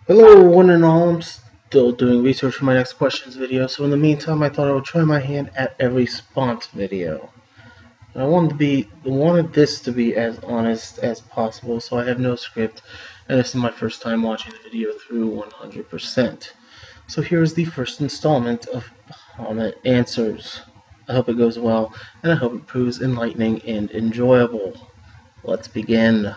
Hello, one and all. I'm still doing research for my next questions video, so in the meantime, I thought I would try my hand at a response video. wanted this to be as honest as possible, so I have no script, and this is my first time watching the video through 100%. So here's the first installment of Bahamut Answers. I hope it goes well, and I hope it proves enlightening and enjoyable. Let's begin.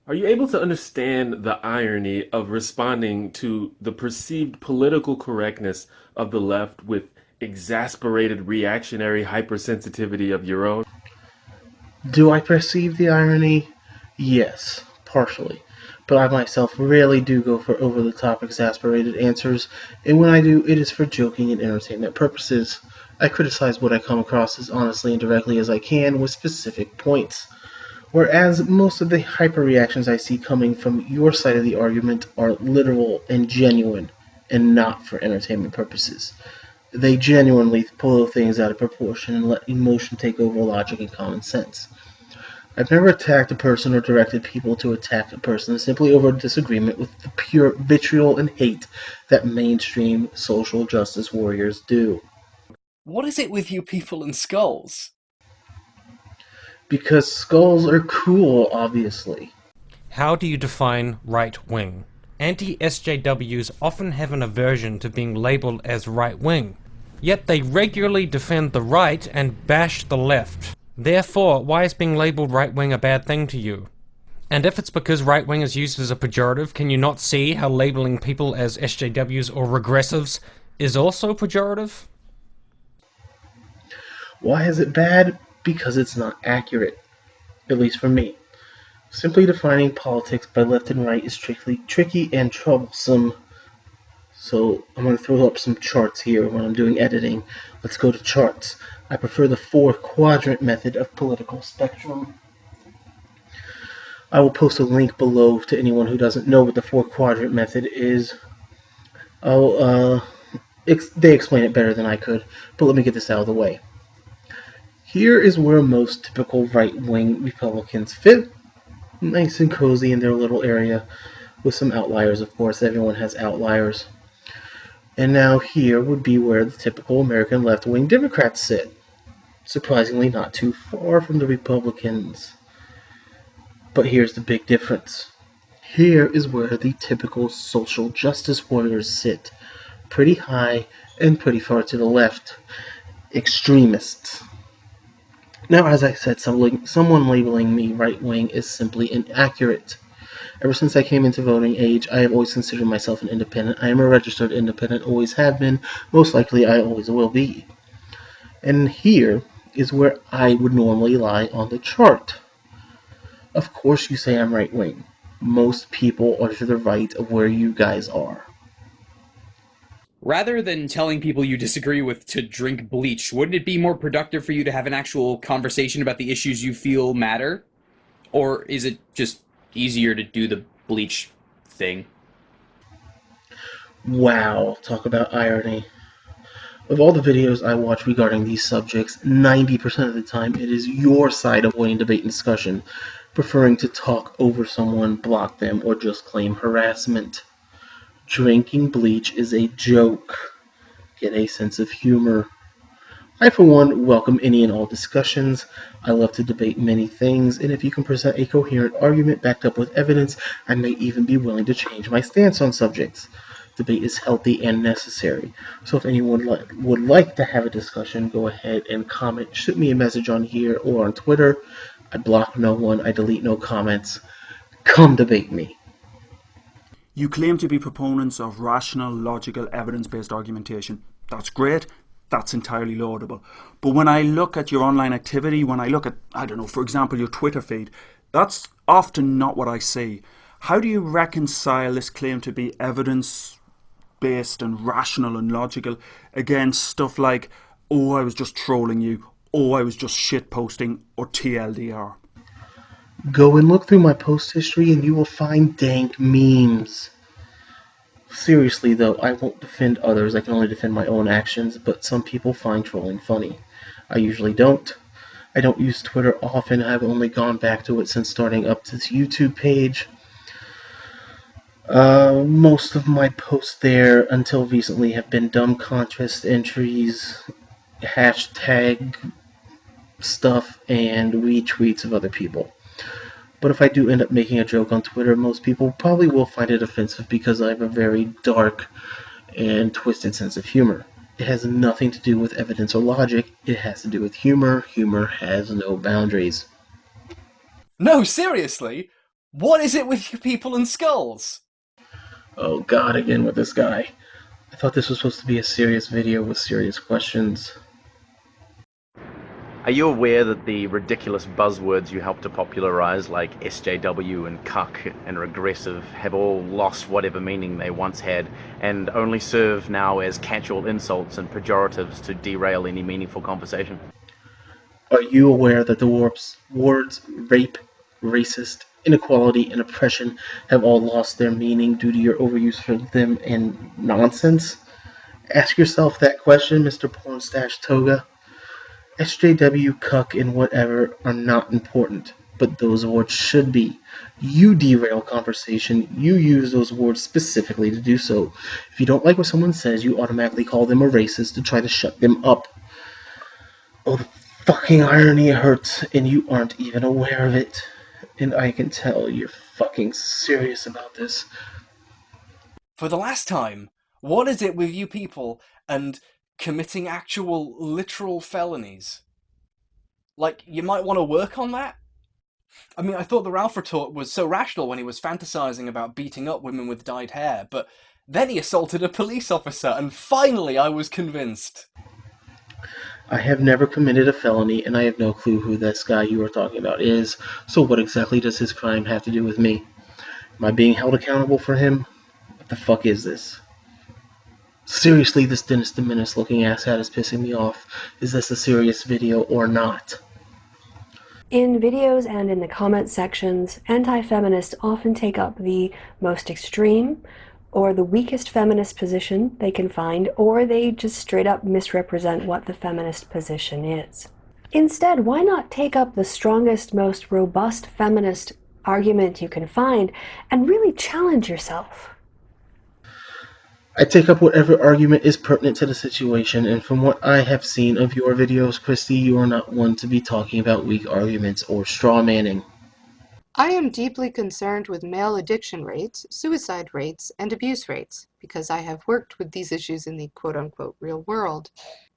Are you able to understand the irony of responding to the perceived political correctness of the left with exasperated reactionary hypersensitivity of your own? Do I perceive the irony? Yes, partially. But I myself rarely do go for over-the-top exasperated answers, and when I do, it is for joking and entertainment purposes. I criticize what I come across as honestly and directly as I can with specific points. Whereas most of the hyperreactions I see coming from your side of the argument are literal and genuine, and not for entertainment purposes. They genuinely blow things out of proportion and let emotion take over logic and common sense. I've never attacked a person or directed people to attack a person simply over disagreement with the pure vitriol and hate that mainstream social justice warriors do. What is it with you people and skulls? Because skulls are cool, obviously. How do you define right-wing? Anti-SJWs often have an aversion to being labelled as right-wing, yet they regularly defend the right and bash the left. Therefore, why is being labelled right-wing a bad thing to you? And if it's because right-wing is used as a pejorative, can you not see how labelling people as SJWs or regressives is also pejorative? Why is it bad? Because it's not accurate, at least for me. Simply defining politics by left and right is tricky and troublesome. So I'm going to throw up some charts here when I'm doing editing. Let's go to charts. I prefer the 4-quadrant method of political spectrum. I will post a link below to anyone who doesn't know what the 4-quadrant method is. They explain it better than I could, but let me get this out of the way. Here is where most typical right-wing Republicans fit, nice and cozy in their little area, with some outliers, of course. Everyone has outliers. And now here would be where the typical American left-wing Democrats sit, surprisingly not too far from the Republicans. But here's the big difference. Here is where the typical social justice warriors sit, pretty high and pretty far to the left. Extremists. Now, as I said, someone labeling me right-wing is simply inaccurate. Ever since I came into voting age, I have always considered myself an independent. I am a registered independent, always have been. Most likely, I always will be. And here is where I would normally lie on the chart. Of course, you say I'm right-wing. Most people are to the right of where you guys are. Rather than telling people you disagree with to drink bleach, wouldn't it be more productive for you to have an actual conversation about the issues you feel matter? Or is it just easier to do the bleach thing? Wow, talk about irony. Of all the videos I watch regarding these subjects, 90% of the time it is your side avoiding debate and discussion, preferring to talk over someone, block them, or just claim harassment. Drinking bleach is a joke. Get a sense of humor. I, for one, welcome any and all discussions. I love to debate many things, and if you can present a coherent argument backed up with evidence, I may even be willing to change my stance on subjects. Debate is healthy and necessary. So if anyone would like to have a discussion, go ahead and comment. Shoot me a message on here or on Twitter. I block no one. I delete no comments. Come debate me. You claim to be proponents of rational, logical, evidence-based argumentation. That's great. That's entirely laudable. But when I look at your online activity, when I look at, I don't know, for example, your Twitter feed, that's often not what I see. How do you reconcile this claim to be evidence-based and rational and logical against stuff like, oh, I was just trolling you, oh, I was just shitposting, or TLDR? Go and look through my post history and you will find dank memes. Seriously though, I won't defend others, I can only defend my own actions, but some people find trolling funny. I usually don't. I don't use Twitter often, I've only gone back to it since starting up this YouTube page. Most of my posts there until recently have been dumb contest entries, hashtag stuff, and retweets of other people. But if I do end up making a joke on Twitter, most people probably will find it offensive because I have a very dark and twisted sense of humor. It has nothing to do with evidence or logic, it has to do with humor. Humor has no boundaries. No, seriously? What is it with you people and skulls? Oh god, again with this guy. I thought this was supposed to be a serious video with serious questions. Are you aware that the ridiculous buzzwords you helped to popularize, like SJW and cuck and regressive, have all lost whatever meaning they once had and only serve now as casual insults and pejoratives to derail any meaningful conversation? Are you aware that the words rape, racist, inequality, and oppression have all lost their meaning due to your overuse for them and nonsense? Ask yourself that question, Mr. Pornstache Toga. SJW, cuck, and whatever are not important, but those words should be. You derail conversation, you use those words specifically to do so. If you don't like what someone says, you automatically call them a racist to try to shut them up. Oh, the fucking irony hurts, and you aren't even aware of it. And I can tell you're fucking serious about this. For the last time, what is it with you people and committing actual literal felonies? Like, you might want to work on that? I mean, I thought the Ralph retort was so rational when he was fantasizing about beating up women with dyed hair, but then he assaulted a police officer, and finally I was convinced. I have never committed a felony, and I have no clue who this guy you are talking about is, so what exactly does his crime have to do with me? Am I being held accountable for him? What the fuck is this? Seriously, this Dennis the Menace looking asshat is pissing me off. Is this a serious video or not? In videos and in the comment sections, anti-feminists often take up the most extreme or the weakest feminist position they can find, or they just straight up misrepresent what the feminist position is. Instead, why not take up the strongest, most robust feminist argument you can find and really challenge yourself? I take up whatever argument is pertinent to the situation, and from what I have seen of your videos, Christy, you are not one to be talking about weak arguments or straw manning. I am deeply concerned with male addiction rates, suicide rates, and abuse rates, because I have worked with these issues in the quote-unquote real world.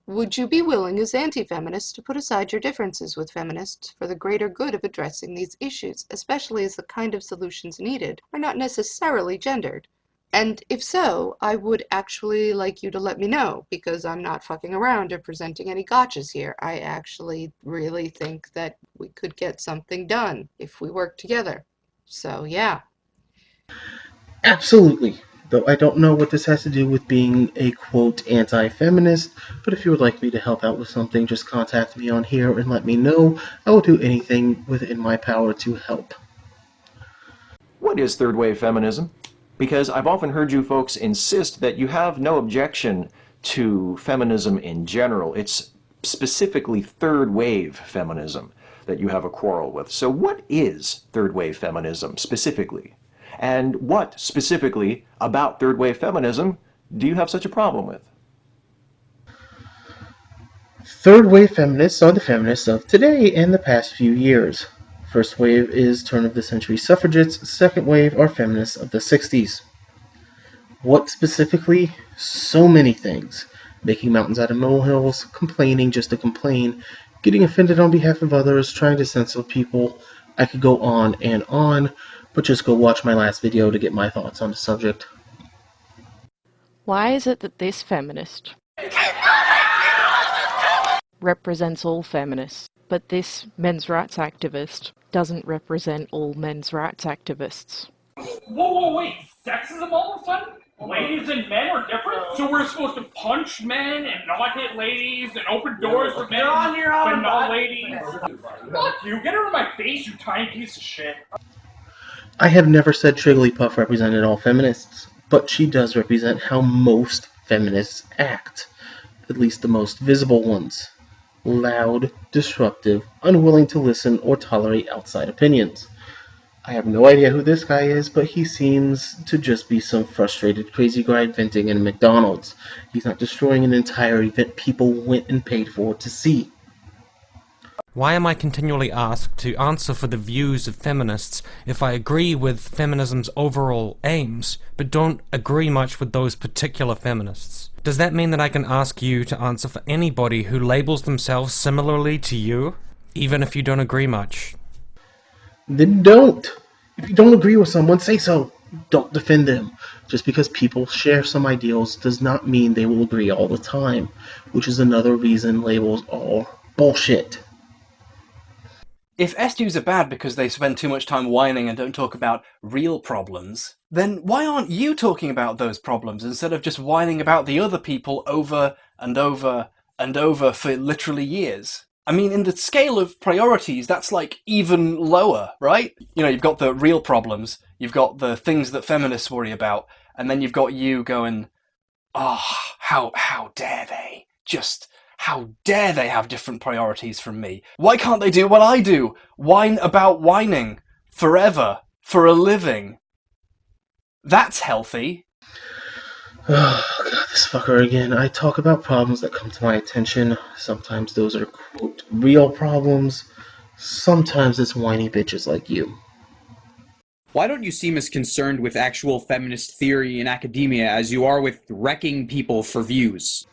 Would you be willing as anti-feminists to put aside your differences with feminists for the greater good of addressing these issues, especially as the kind of solutions needed are not necessarily gendered? And if so, I would actually like you to let me know, because I'm not fucking around or presenting any gotchas here. I actually really think that we could get something done if we work together. So, yeah. Absolutely. Though I don't know what this has to do with being a quote anti-feminist, but if you would like me to help out with something, just contact me on here and let me know. I will do anything within my power to help. What is third wave feminism? Because I've often heard you folks insist that you have no objection to feminism in general. It's specifically third wave feminism that you have a quarrel with. So what is third wave feminism specifically? And what specifically about third wave feminism do you have such a problem with? Third wave feminists are the feminists of today and the past few years. First wave is turn-of-the-century suffragettes, second wave are feminists of the 60s. What specifically? So many things. Making mountains out of molehills, complaining just to complain, getting offended on behalf of others, trying to censor people. I could go on, but just go watch my last video to get my thoughts on the subject. Why is it that this feminist represents all feminists, but this men's rights activist doesn't represent all men's rights activists? Whoa, wait, sexism all of a sudden? Ladies and men are different? So we're supposed to punch men and not hit ladies and open doors for men but not ladies? Fuck you, get out of my face, you tiny piece of shit. I have never said Trigglypuff represented all feminists, but she does represent how most feminists act, at least the most visible ones. Loud, disruptive, unwilling to listen or tolerate outside opinions. I have no idea who this guy is, but he seems to just be some frustrated crazy guy venting in McDonald's. He's not destroying an entire event people went and paid for to see. Why am I continually asked to answer for the views of feminists if I agree with feminism's overall aims, but don't agree much with those particular feminists? Does that mean that I can ask you to answer for anybody who labels themselves similarly to you, even if you don't agree much? Then don't. If you don't agree with someone, say so. Don't defend them. Just because people share some ideals does not mean they will agree all the time, which is another reason labels are bullshit. If SJWs are bad because they spend too much time whining and don't talk about real problems, then why aren't you talking about those problems instead of just whining about the other people over and over and over for literally years? I mean, in the scale of priorities, that's like even lower, right? You know, you've got the real problems, you've got the things that feminists worry about, and then you've got you going, oh, how dare they? Just, how dare they have different priorities from me? Why can't they do what I do? Whine about whining forever for a living. That's healthy. Oh, God, this fucker again. I talk about problems that come to my attention. Sometimes those are, quote, real problems. Sometimes it's whiny bitches like you. Why don't you seem as concerned with actual feminist theory in academia as you are with wrecking people for views?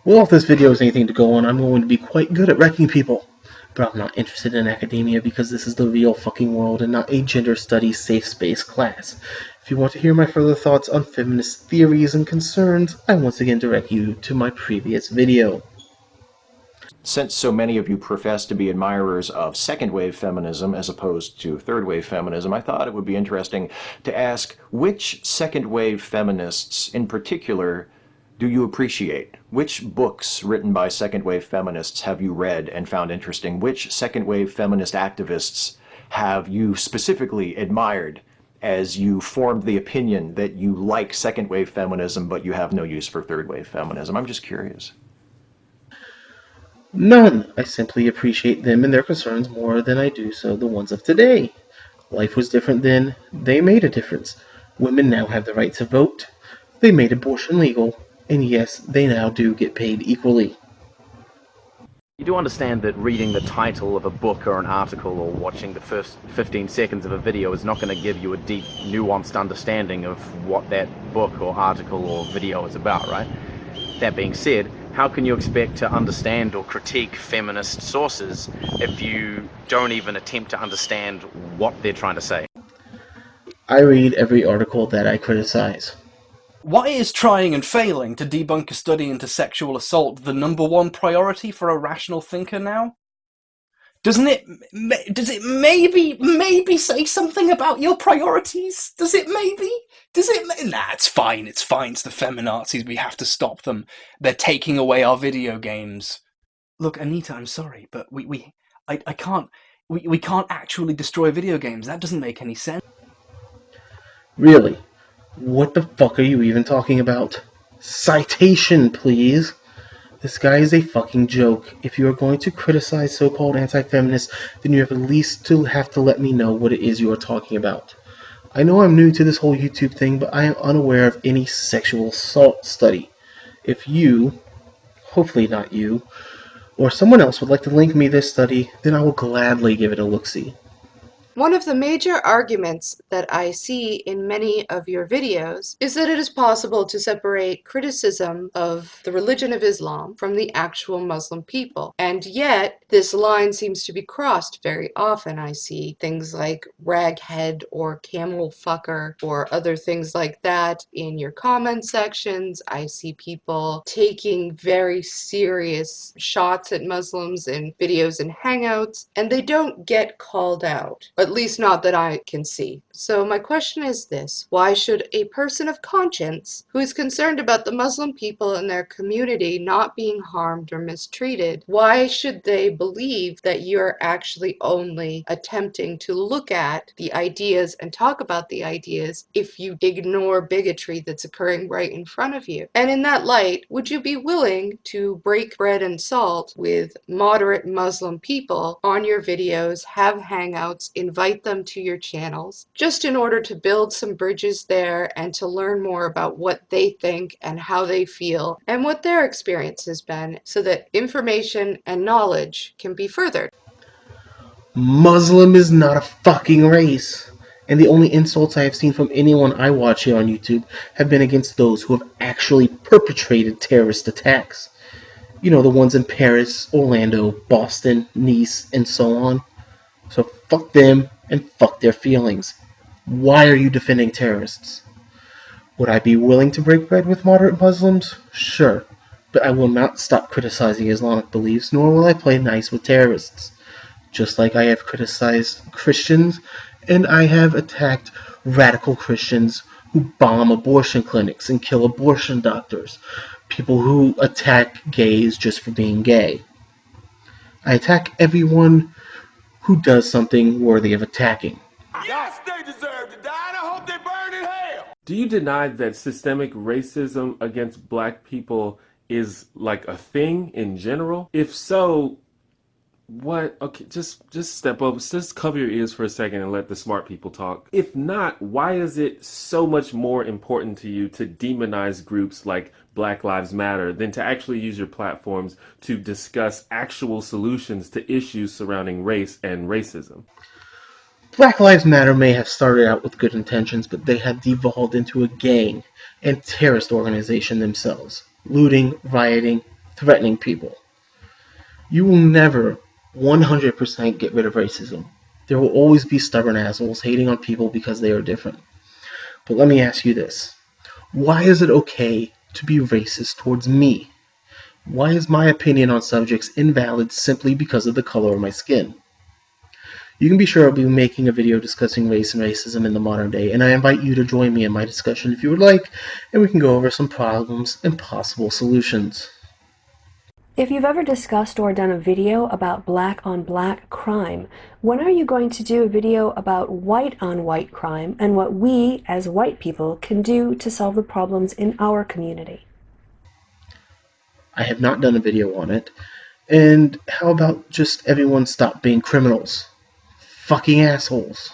Well, if this video is anything to go on, I'm going to be quite good at wrecking people. But I'm not interested in academia because this is the real fucking world and not a gender studies safe space class. If you want to hear my further thoughts on feminist theories and concerns, I once again direct you to my previous video. Since so many of you profess to be admirers of second-wave feminism as opposed to third-wave feminism, I thought it would be interesting to ask which second-wave feminists in particular do you appreciate? Which books written by second-wave feminists have you read and found interesting? Which second-wave feminist activists have you specifically admired as you formed the opinion that you like second-wave feminism but you have no use for third-wave feminism? I'm just curious. None. I simply appreciate them and their concerns more than I do so the ones of today. Life was different then. They made a difference. Women now have the right to vote. They made abortion legal. And yes, they now do get paid equally. You do understand that reading the title of a book or an article or watching the first 15 seconds of a video is not going to give you a deep, nuanced understanding of what that book or article or video is about, right? That being said, how can you expect to understand or critique feminist sources if you don't even attempt to understand what they're trying to say? I read every article that I criticize. Why is trying and failing to debunk a study into sexual assault the #1 priority for a rational thinker now? Does it maybe say something about your priorities? Does it? Nah, it's fine, it's the feminazis, we have to stop them. They're taking away our video games. Look, Anita, I'm sorry, but we can't actually destroy video games. That doesn't make any sense. Really? What the fuck are you even talking about? Citation, please. This guy is a fucking joke. If you are going to criticize so-called anti-feminists, then you have at least to have to let me know what it is you are talking about. I know I'm new to this whole YouTube thing, but I am unaware of any sexual assault study. If you, hopefully not you, or someone else would like to link me this study, then I will gladly give it a look-see. One of the major arguments that I see in many of your videos is that it is possible to separate criticism of the religion of Islam from the actual Muslim people. And yet, this line seems to be crossed very often. I see things like raghead or camel fucker or other things like that in your comment sections. I see people taking very serious shots at Muslims in videos and hangouts, and they don't get called out. At least not that I can see. So my question is this: why should a person of conscience who is concerned about the Muslim people and their community not being harmed or mistreated, why should they believe that you're actually only attempting to look at the ideas and talk about the ideas if you ignore bigotry that's occurring right in front of you? And in that light, would you be willing to break bread and salt with moderate Muslim people on your videos, have hangouts, invite invite them to your channels, just in order to build some bridges there and to learn more about what they think and how they feel and what their experience has been, so that information and knowledge can be furthered. Muslim is not a fucking race. And the only insults I have seen from anyone I watch here on YouTube have been against those who have actually perpetrated terrorist attacks. You know, the ones in Paris, Orlando, Boston, Nice, and so on. So fuck them and fuck their feelings. Why are you defending terrorists? Would I be willing to break bread with moderate Muslims? Sure. But I will not stop criticizing Islamic beliefs, nor will I play nice with terrorists. Just like I have criticized Christians, and I have attacked radical Christians who bomb abortion clinics and kill abortion doctors, people who attack gays just for being gay. I attack everyone who does something worthy of attacking. Yes, they deserve to die, and I hope they burn in hell. Do you deny that systemic racism against black people is like a thing in general? If so, what? Okay, just step over, just cover your ears for a second and let the smart people talk. If not, why is it so much more important to you to demonize groups like Black Lives Matter than to actually use your platforms to discuss actual solutions to issues surrounding race and racism? Black Lives Matter may have started out with good intentions, but they have devolved into a gang and terrorist organization themselves, looting, rioting, threatening people. You will never 100% get rid of racism. There will always be stubborn assholes hating on people because they are different. But let me ask you this. Why is it okay to be racist towards me? Why is my opinion on subjects invalid simply because of the color of my skin? You can be sure I'll be making a video discussing race and racism in the modern day, and I invite you to join me in my discussion if you would like, and we can go over some problems and possible solutions. If you've ever discussed or done a video about black on black crime, when are you going to do a video about white on white crime and what we, as white people, can do to solve the problems in our community? I have not done a video on it. And how about just everyone stop being criminals? Fucking assholes.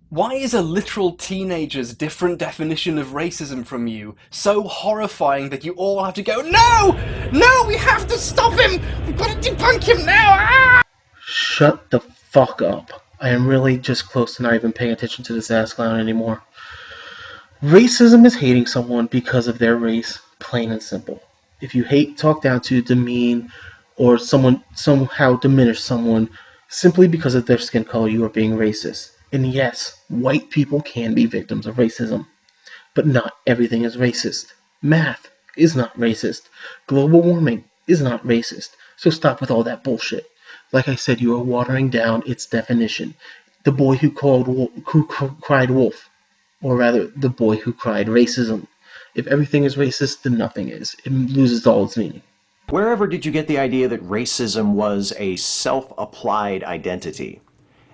Why is a literal teenager's different definition of racism from you so horrifying that you all have to go, No! No, we have to stop him! We've got to debunk him now! Ah! Shut the fuck up. I am really just close to not even paying attention to this ass clown anymore. Racism is hating someone because of their race, plain and simple. If you hate, talk down to, demean, or somehow diminish someone simply because of their skin color, you are being racist. And yes, white people can be victims of racism. But not everything is racist. Math is not racist. Global warming is not racist. So stop with all that bullshit. Like I said, you are watering down its definition. The boy who cried wolf. Or rather, the boy who cried racism. If everything is racist, then nothing is. It loses all its meaning. Wherever did you get the idea that racism was a self-applied identity?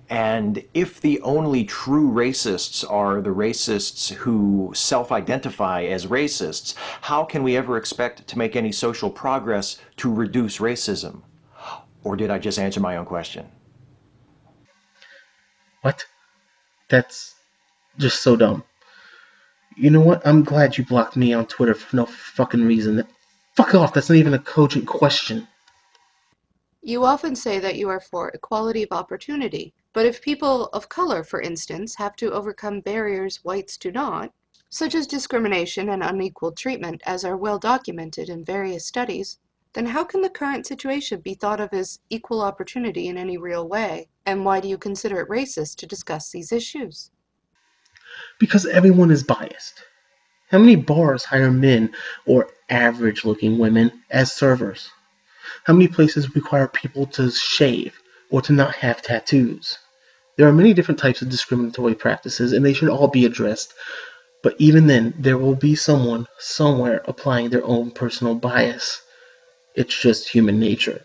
And if the only true racists are the racists who self-identify as racists, how can we ever expect to make any social progress to reduce racism? Or did I just answer my own question? What? That's just so dumb. You know what? I'm glad you blocked me on Twitter for no fucking reason. Fuck off, that's not even a cogent question. You often say that you are for equality of opportunity, but if people of color, for instance, have to overcome barriers whites do not, such as discrimination and unequal treatment as are well documented in various studies, then how can the current situation be thought of as equal opportunity in any real way? And why do you consider it racist to discuss these issues? Because everyone is biased. How many bars hire men or average-looking women as servers? How many places require people to shave or to not have tattoos? There are many different types of discriminatory practices, and they should all be addressed. But even then, there will be someone somewhere applying their own personal bias. It's just human nature.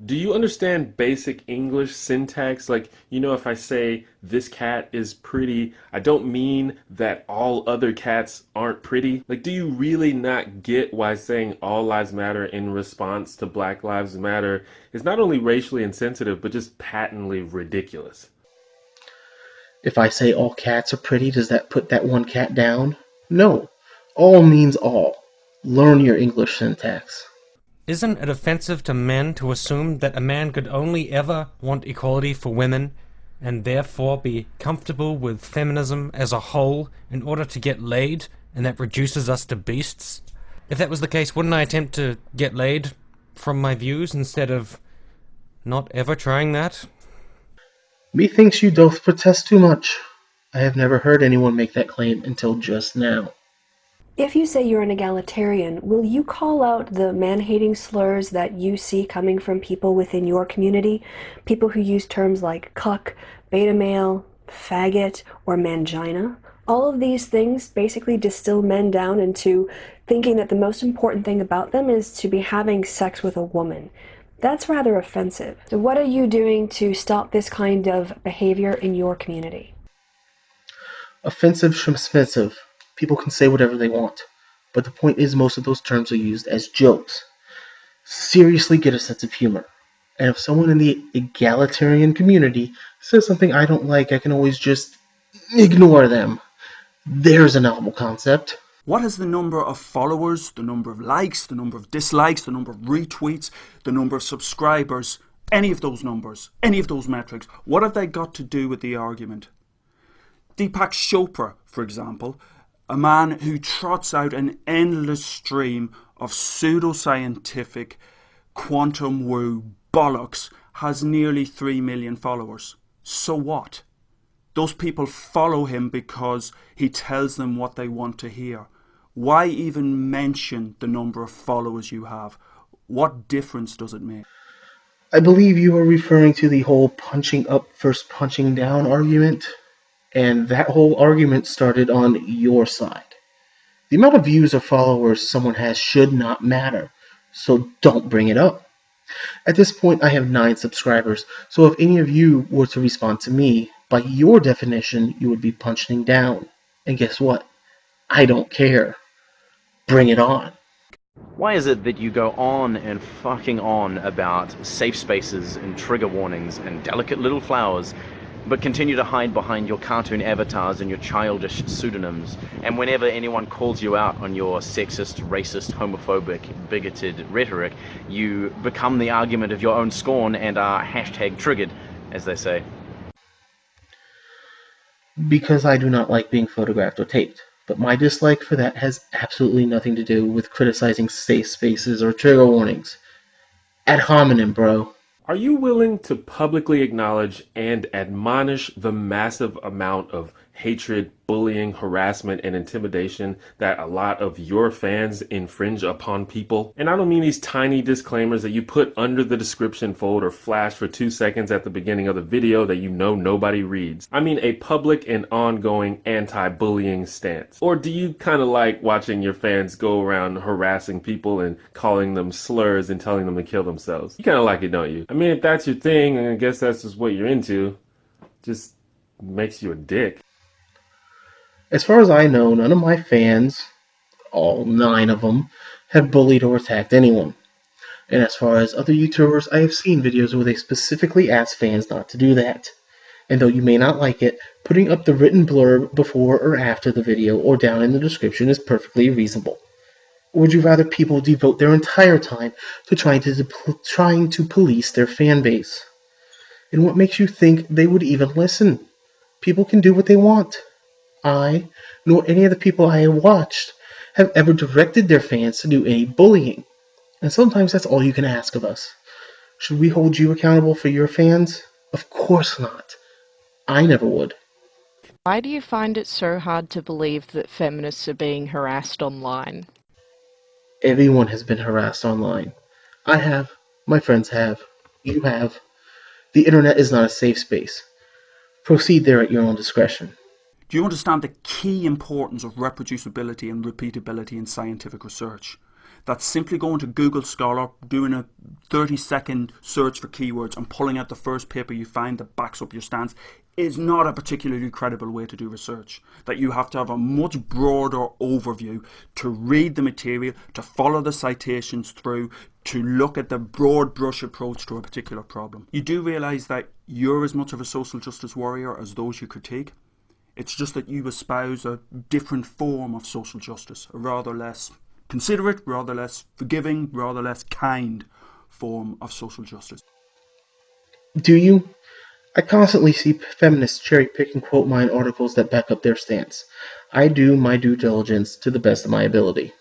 Do you understand basic English syntax? Like, if I say this cat is pretty, I don't mean that all other cats aren't pretty. Like, do you really not get why saying all lives matter in response to Black Lives Matter is not only racially insensitive, but just patently ridiculous? If I say all cats are pretty, does that put that one cat down? No. All means all. Learn your English syntax. Isn't it offensive to men to assume that a man could only ever want equality for women, and therefore be comfortable with feminism as a whole in order to get laid, and that reduces us to beasts? If that was the case, wouldn't I attempt to get laid from my views instead of not ever trying that? Methinks you doth protest too much. I have never heard anyone make that claim until just now. If you say you're an egalitarian, will you call out the man-hating slurs that you see coming from people within your community? People who use terms like cuck, beta male, faggot, or mangina? All of these things basically distill men down into thinking that the most important thing about them is to be having sex with a woman. That's rather offensive. So what are you doing to stop this kind of behavior in your community? Offensive schmexpensive. People can say whatever they want. But the point is most of those terms are used as jokes. Seriously, get a sense of humor. And if someone in the egalitarian community says something I don't like, I can always just ignore them. There's a novel concept. What has the number of followers, the number of likes, the number of dislikes, the number of retweets, the number of subscribers, any of those numbers, any of those metrics, what have they got to do with the argument? Deepak Chopra, for example, a man who trots out an endless stream of pseudoscientific quantum woo bollocks, has nearly 3 million followers. So what? Those people follow him because he tells them what they want to hear. Why even mention the number of followers you have? What difference does it make? I believe you are referring to the whole punching up versus punching down argument. And that whole argument started on your side. The amount of views or followers someone has should not matter, so don't bring it up. At this point, I have 9 subscribers, so if any of you were to respond to me, by your definition, you would be punching down. And guess what? I don't care. Bring it on. Why is it that you go on and fucking on about safe spaces and trigger warnings and delicate little flowers, but continue to hide behind your cartoon avatars and your childish pseudonyms, and whenever anyone calls you out on your sexist, racist, homophobic, bigoted rhetoric, you become the argument of your own scorn and are #triggered, as they say? Because I do not like being photographed or taped. But my dislike for that has absolutely nothing to do with criticizing safe spaces or trigger warnings. Ad hominem, bro. Are you willing to publicly acknowledge and admonish the massive amount of hatred, bullying, harassment, and intimidation that a lot of your fans infringe upon people? And I don't mean these tiny disclaimers that you put under the description fold or flash for 2 seconds at the beginning of the video that you know nobody reads. I mean a public and ongoing anti-bullying stance. Or do you kind of like watching your fans go around harassing people and calling them slurs and telling them to kill themselves? You kind of like it, don't you? I mean, if that's your thing, and I guess that's just what you're into, just makes you a dick. As far as I know, none of my fans, all 9 of them, have bullied or attacked anyone. And as far as other YouTubers, I have seen videos where they specifically ask fans not to do that. And though you may not like it, putting up the written blurb before or after the video or down in the description is perfectly reasonable. Or would you rather people devote their entire time to trying to police their fan base? And what makes you think they would even listen? People can do what they want. I, nor any of the people I have watched, have ever directed their fans to do any bullying. And sometimes that's all you can ask of us. Should we hold you accountable for your fans? Of course not. I never would. Why do you find it so hard to believe that feminists are being harassed online? Everyone has been harassed online. I have. My friends have. You have. The internet is not a safe space. Proceed there at your own discretion. Do you understand the key importance of reproducibility and repeatability in scientific research? That's simply going to Google Scholar, doing a 30-second search for keywords and pulling out the first paper you find that backs up your stance is not a particularly credible way to do research. That you have to have a much broader overview to read the material, to follow the citations through, to look at the broad brush approach to a particular problem. You do realise that you're as much of a social justice warrior as those you critique. It's just that you espouse a different form of social justice, a rather less considerate, rather less forgiving, rather less kind form of social justice. Do you? I constantly see feminists cherry-pick and quote mine articles that back up their stance. I do my due diligence to the best of my ability.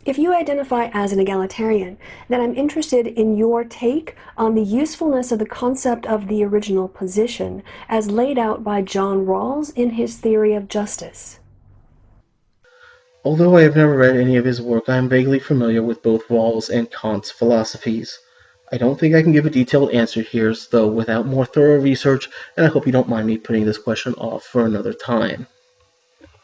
If you identify as an egalitarian, then I'm interested in your take on the usefulness of the concept of the original position as laid out by John Rawls in his theory of justice. Although I have never read any of his work, I am vaguely familiar with both Rawls and Kant's philosophies. I don't think I can give a detailed answer here, though, without more thorough research, and I hope you don't mind me putting this question off for another time.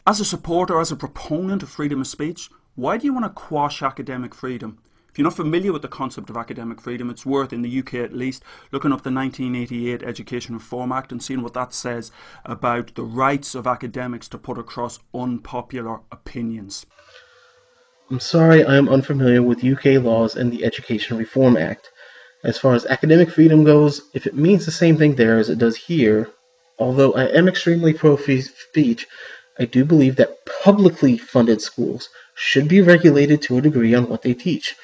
As a supporter, as a proponent of freedom of speech, why do you want to quash academic freedom? If you're not familiar with the concept of academic freedom, it's worth, in the UK at least, looking up the 1988 Education Reform Act and seeing what that says about the rights of academics to put across unpopular opinions. I'm sorry I am unfamiliar with UK laws and the Education Reform Act. As far as academic freedom goes, if it means the same thing there as it does here, although I am extremely pro-free speech, I do believe that publicly funded schools should be regulated to a degree on what they teach.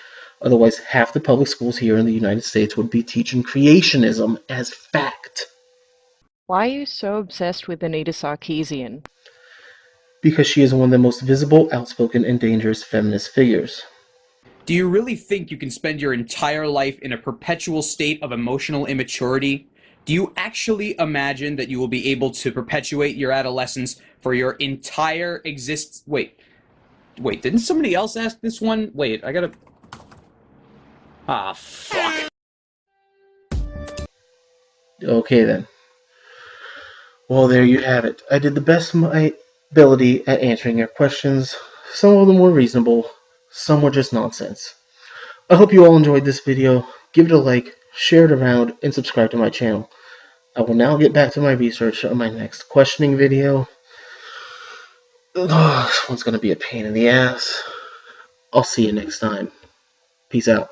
Otherwise, half the public schools here in the United States would be teaching creationism as fact. Why are you so obsessed with Anita Sarkeesian? Because she is one of the most visible, outspoken, and dangerous feminist figures. Do you really think you can spend your entire life in a perpetual state of emotional immaturity? Do you actually imagine that you will be able to perpetuate your adolescence for your entire existence? Wait, didn't somebody else ask this one? Wait, I gotta... Ah, fuck. Okay then. Well, there you have it. I did the best of my ability at answering your questions. Some of them were reasonable, some were just nonsense. I hope you all enjoyed this video. Give it a like, share it around, and subscribe to my channel. I will now get back to my research on my next questioning video. This one's going to be a pain in the ass. I'll see you next time. Peace out.